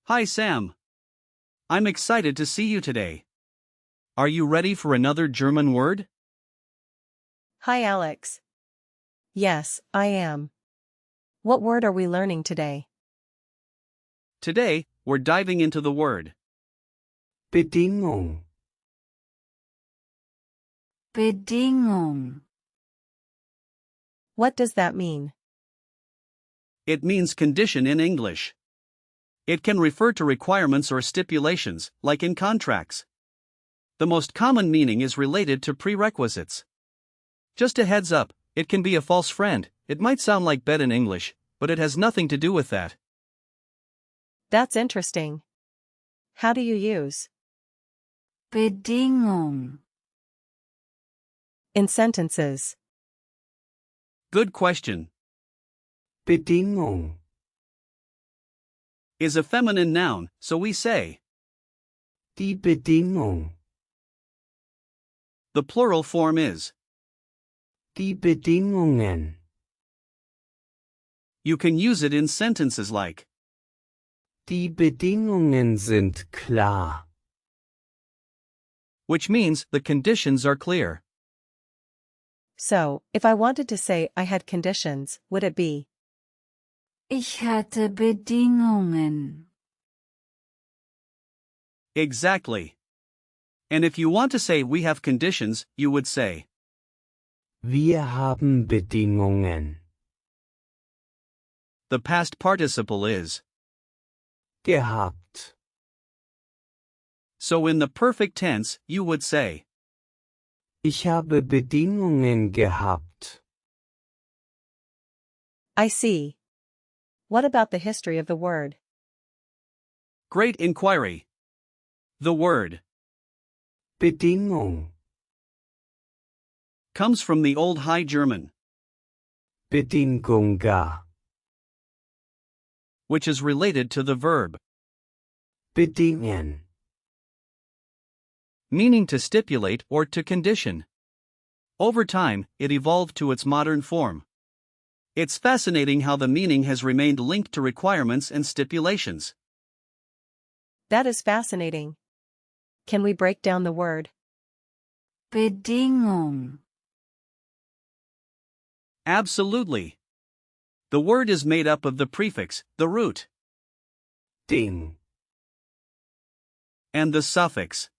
Hi Sam. I'm excited to see you today. Are you ready for another German word? Hi Alex. Yes, I am. What word are we learning today? Today, we're diving into the word Bedingung. Bedingung. What does that mean? It means condition in English. It can refer to requirements or stipulations, like in contracts. The most common meaning is related to prerequisites. Just a heads up, it can be a false friend. It might sound like bed in English, but it has nothing to do with that. That's interesting. How do you use Bedingung. in sentences? Good question. Bedingung. Is a feminine noun, so we say Die Bedingung. the plural form is. Die Bedingungen. You can use it in sentences like Die Bedingungen sind klar. which means the conditions are clear. So, if I wanted to say I had conditions, would it be Ich hatte Bedingungen. Exactly. And if you want to say we have conditions, you would say Wir haben Bedingungen. the past participle is. Gehabt. So in the perfect tense, you would say Ich habe Bedingungen gehabt. I see. What about the history of the word? great inquiry. The word Bedingung. comes from the Old High German, Bedingunga. which is related to the verb, Bedingen. meaning to stipulate or to condition. Over time, it evolved to its modern form. It's fascinating how the meaning has remained linked to requirements and stipulations. That is fascinating. Can we break down the word? Bedingung. Absolutely. The word is made up of the prefix, the root, Ding. and the suffix.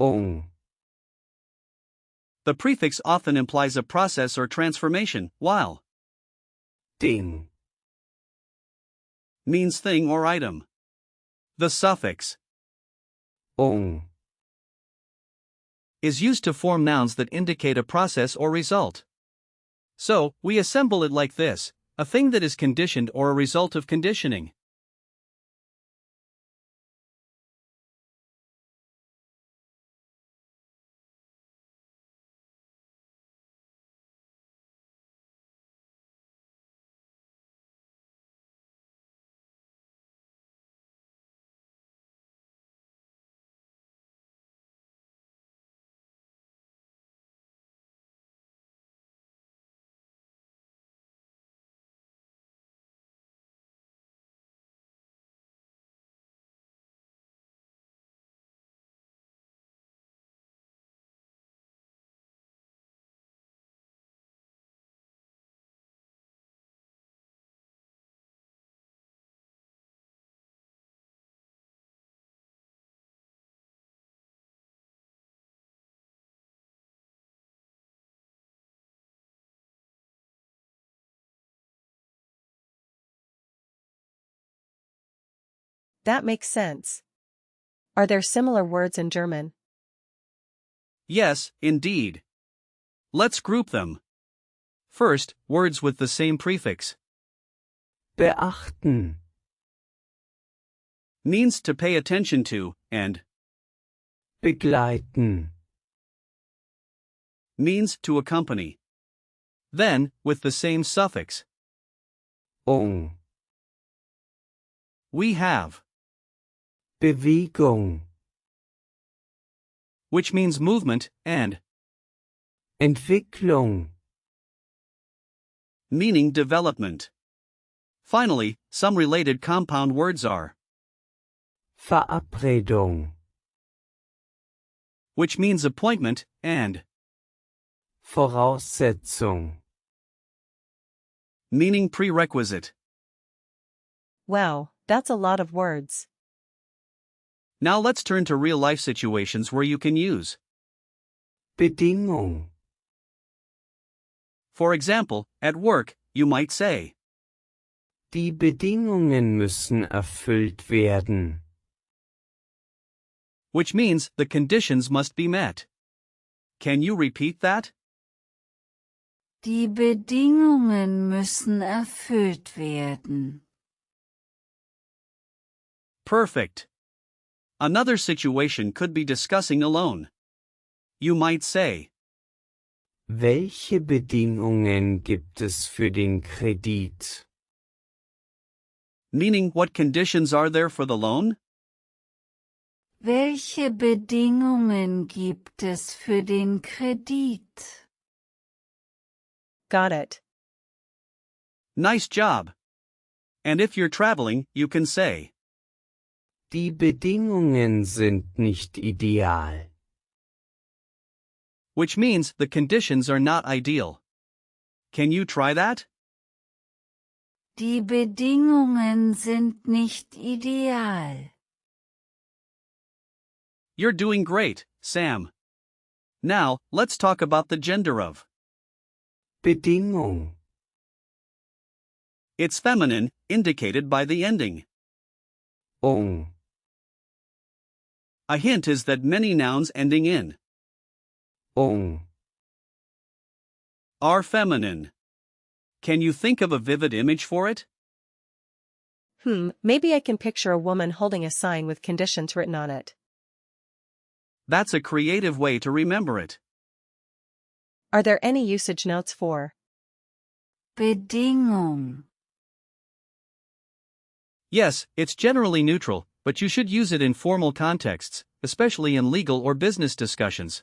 Ung. The prefix often implies a process or transformation, while Ding. means thing or item. The suffix Ung. is used to form nouns that indicate a process or result. So, we assemble it like this: a thing that is conditioned or a result of conditioning. That makes sense. Are there similar words in German? Yes, indeed. Let's group them. First, words with the same prefix Beachten. means to pay attention to, and Begleiten. means to accompany. Then, with the same suffix, Ung. we have, Bewegung. which means movement, and Entwicklung. meaning development. Finally, some related compound words are Verabredung, which means appointment, and Voraussetzung, meaning prerequisite. Wow, that's a lot of words. Now let's turn to real-life situations where you can use. Bedingung, For example, at work, you might say, die Bedingungen müssen erfüllt werden. which means the conditions must be met. Can you repeat that? Die Bedingungen müssen erfüllt werden. Perfect. Another situation could be discussing a loan. You might say, Welche Bedingungen gibt es für den Kredit? meaning what conditions are there for the loan? Welche Bedingungen gibt es für den Kredit? Got it. Nice job. And if you're traveling, you can say, Die Bedingungen sind nicht ideal. which means the conditions are not ideal. Can you try that? Die Bedingungen sind nicht ideal. You're doing great, Sam. Now, let's talk about the gender of. Bedingung, It's feminine, indicated by the ending. ung, A hint is that many nouns ending in ung. are feminine. Can you think of a vivid image for it? Maybe I can picture a woman holding a sign with conditions written on it. That's a creative way to remember it. Are there any usage notes for Bedingung. Yes, it's generally neutral, but you should use it in formal contexts, especially in legal or business discussions.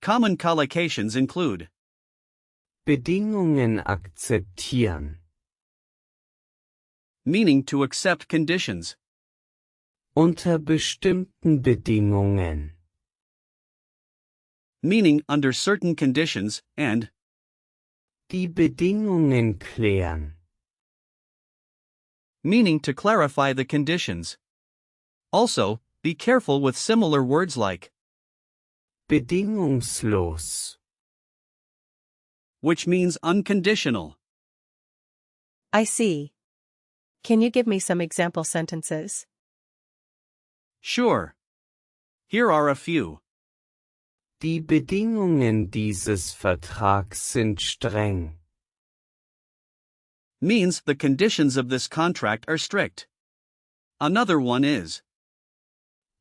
Common collocations include Bedingungen akzeptieren, meaning to accept conditions, unter bestimmten Bedingungen, meaning under certain conditions, and die Bedingungen klären, meaning to clarify the conditions. Also, be careful with similar words like bedingungslos, which means unconditional. I see. Can you give me some example sentences? Sure. Here are a few. Die Bedingungen dieses Vertrags sind streng. Means the conditions of this contract are strict. Another one is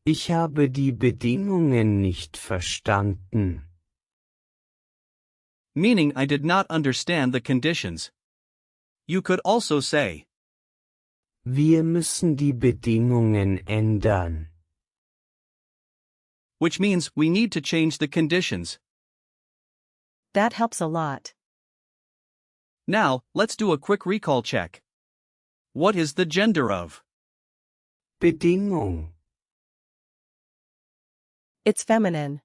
Ich habe die Bedingungen nicht verstanden. meaning I did not understand the conditions. You could also say Wir müssen die Bedingungen ändern. which means we need to change the conditions. That helps a lot. Now, let's do a quick recall check. What is the gender of? Bedingung, It's feminine.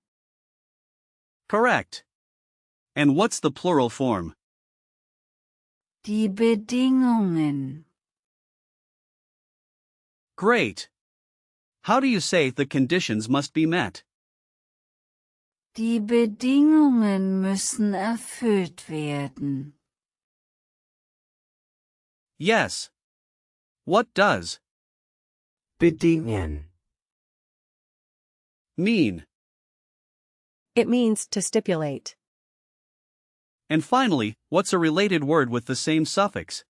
Correct. And what's the plural form? Die Bedingungen. Great. How do you say the conditions must be met? Die Bedingungen müssen erfüllt werden. Yes. What does bedingen, mean? It means to stipulate. And finally, what's a related word with the same suffix?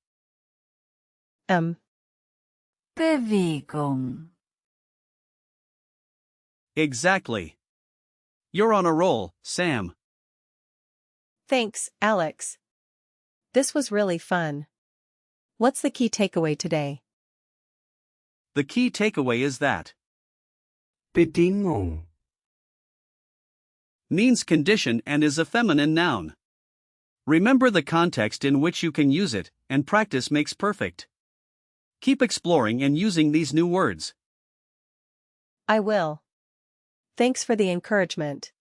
Bewegung. Exactly. You're on a roll, Sam. Thanks, Alex. This was really fun. What's the key takeaway today? The key takeaway is that Bedingung, means condition and is a feminine noun. Remember the context in which you can use it, and practice makes perfect. Keep exploring and using these new words. I will. Thanks for the encouragement.